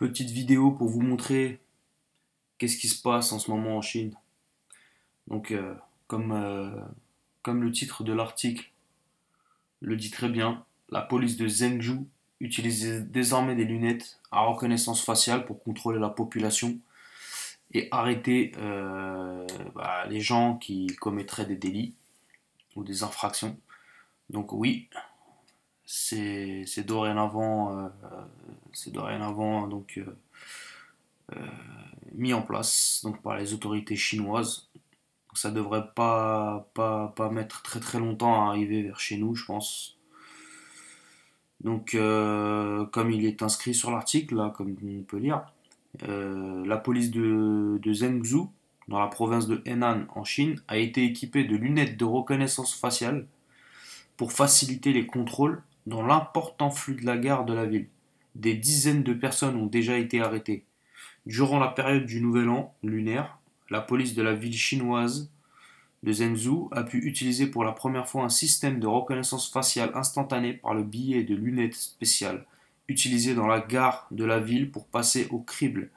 Petite vidéo pour vous montrer qu'est-ce qui se passe en ce moment en Chine. Donc, comme, euh, comme le titre de l'article le dit très bien, la police de Zhengzhou utilise désormais des lunettes à reconnaissance faciale pour contrôler la population et arrêter les gens qui commettraient des délits ou des infractions. Donc oui, c'est dorénavant mis en place donc par les autorités chinoises. Donc ça devrait pas mettre très très longtemps à arriver vers chez nous, je pense. Donc, comme il est inscrit sur l'article, là, comme on peut lire, la police de Zhengzhou, dans la province de Henan en Chine, a été équipée de lunettes de reconnaissance faciale pour faciliter les contrôles dans l'important flux de la gare de la ville. Des dizaines de personnes ont déjà été arrêtées. Durant la période du Nouvel An lunaire, la police de la ville chinoise de Zhengzhou a pu utiliser pour la première fois un système de reconnaissance faciale instantanée par le biais de lunettes spéciales utilisées dans la gare de la ville pour passer au crible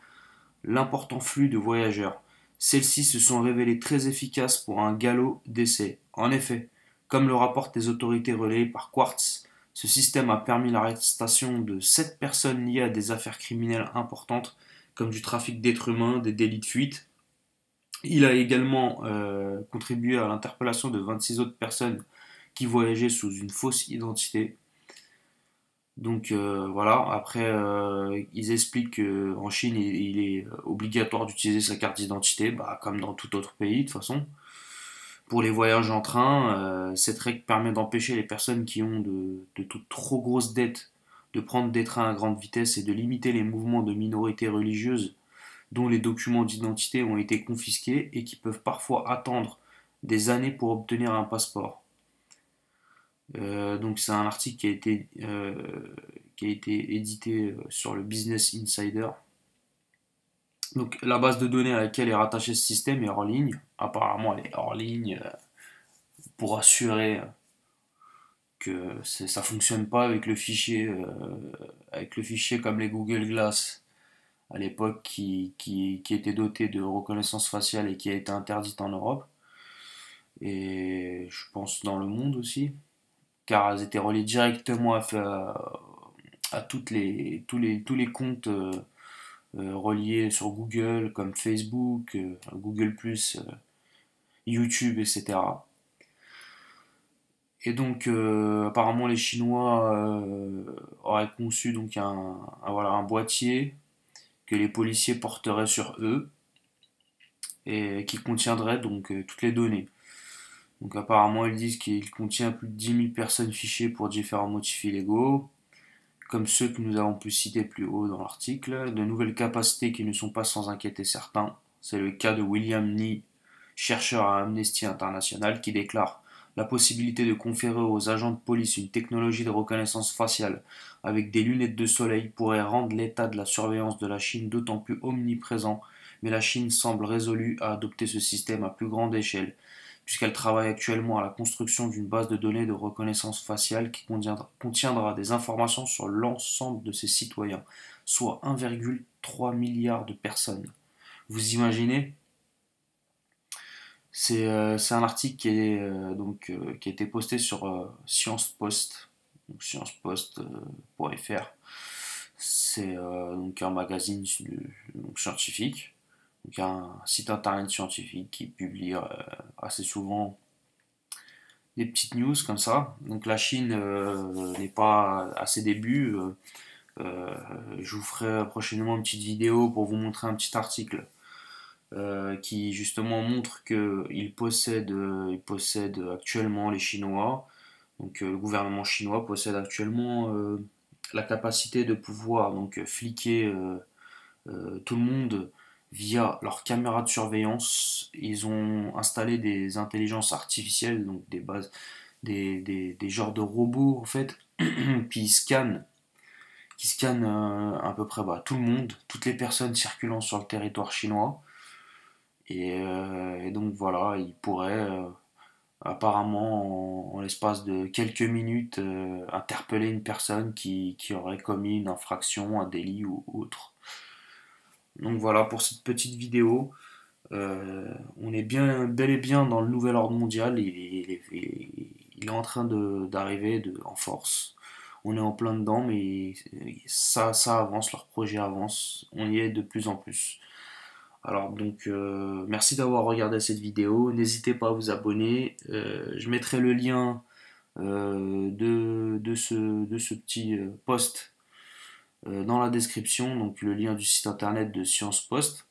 l'important flux de voyageurs. Celles-ci se sont révélées très efficaces pour un galop d'essai. En effet, comme le rapportent les autorités relayées par Quartz, ce système a permis l'arrestation de 7 personnes liées à des affaires criminelles importantes comme du trafic d'êtres humains, des délits de fuite. Il a également contribué à l'interpellation de 26 autres personnes qui voyageaient sous une fausse identité. Donc voilà, après ils expliquent qu'en Chine il est obligatoire d'utiliser sa carte d'identité, bah, comme dans tout autre pays de toute façon. Pour les voyages en train, cette règle permet d'empêcher les personnes qui ont de trop grosses dettes de prendre des trains à grande vitesse et de limiter les mouvements de minorités religieuses dont les documents d'identité ont été confisqués et qui peuvent parfois attendre des années pour obtenir un passeport. Donc c'est un article qui a été édité sur le Business Insider. Donc la base de données à laquelle est rattaché ce système est hors ligne. Apparemment elle est hors ligne pour assurer que ça fonctionne pas avec le fichier comme les Google Glass à l'époque qui était doté de reconnaissance faciale et qui a été interdite en Europe et je pense dans le monde aussi car elles étaient reliées directement à tous les comptes reliés sur Google comme Facebook, Google+, YouTube, etc. Et donc apparemment les Chinois auraient conçu donc voilà, un boîtier que les policiers porteraient sur eux et qui contiendrait donc toutes les données. Donc apparemment ils disent qu'il contient plus de 10 000 personnes fichées pour différents motifs illégaux, comme ceux que nous avons pu citer plus haut dans l'article, de nouvelles capacités qui ne sont pas sans inquiéter certains. C'est le cas de William Ni, chercheur à Amnesty International, qui déclare la possibilité de conférer aux agents de police une technologie de reconnaissance faciale avec des lunettes de soleil pourrait rendre l'état de la surveillance de la Chine d'autant plus omniprésent, mais la Chine semble résolue à adopter ce système à plus grande échelle, puisqu'elle travaille actuellement à la construction d'une base de données de reconnaissance faciale qui contiendra des informations sur l'ensemble de ses citoyens, soit 1,3 milliard de personnes. Vous imaginez? C'est un article qui a été posté sur Science Post, donc sciencepost.fr. C'est donc un magazine donc scientifique, donc un site internet scientifique qui publie assez souvent des petites news comme ça. Donc la Chine n'est pas à ses débuts. Je vous ferai prochainement une petite vidéo pour vous montrer un petit article qui justement montre ils possèdent actuellement les Chinois, donc le gouvernement chinois possède actuellement la capacité de pouvoir donc fliquer tout le monde via leur caméra de surveillance. Ils ont installé des intelligences artificielles, donc des bases, des genres de robots en fait, qui scannent à peu près tout le monde, toutes les personnes circulant sur le territoire chinois. Et donc voilà, ils pourraient apparemment en l'espace de quelques minutes interpeller une personne qui aurait commis une infraction, un délit ou autre. Donc voilà pour cette petite vidéo. On est bien, bel et bien dans le nouvel ordre mondial. Il est en train d'arriver en force. On est en plein dedans, mais ça avance, leur projet avance. On y est de plus en plus. Alors donc, merci d'avoir regardé cette vidéo. N'hésitez pas à vous abonner. Je mettrai le lien de ce petit post dans la description, donc le lien du site internet de Science Post.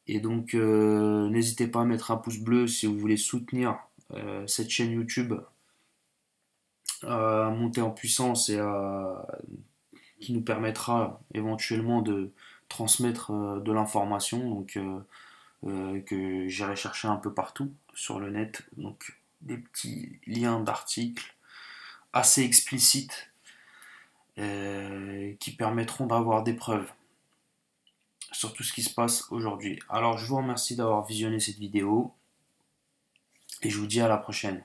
Et donc, n'hésitez pas à mettre un pouce bleu si vous voulez soutenir cette chaîne YouTube à monter en puissance qui nous permettra éventuellement de transmettre de l'information que j'irai chercher un peu partout sur le net. Donc, des petits liens d'articles assez explicites qui permettront d'avoir des preuves sur tout ce qui se passe aujourd'hui. Alors je vous remercie d'avoir visionné cette vidéo et je vous dis à la prochaine.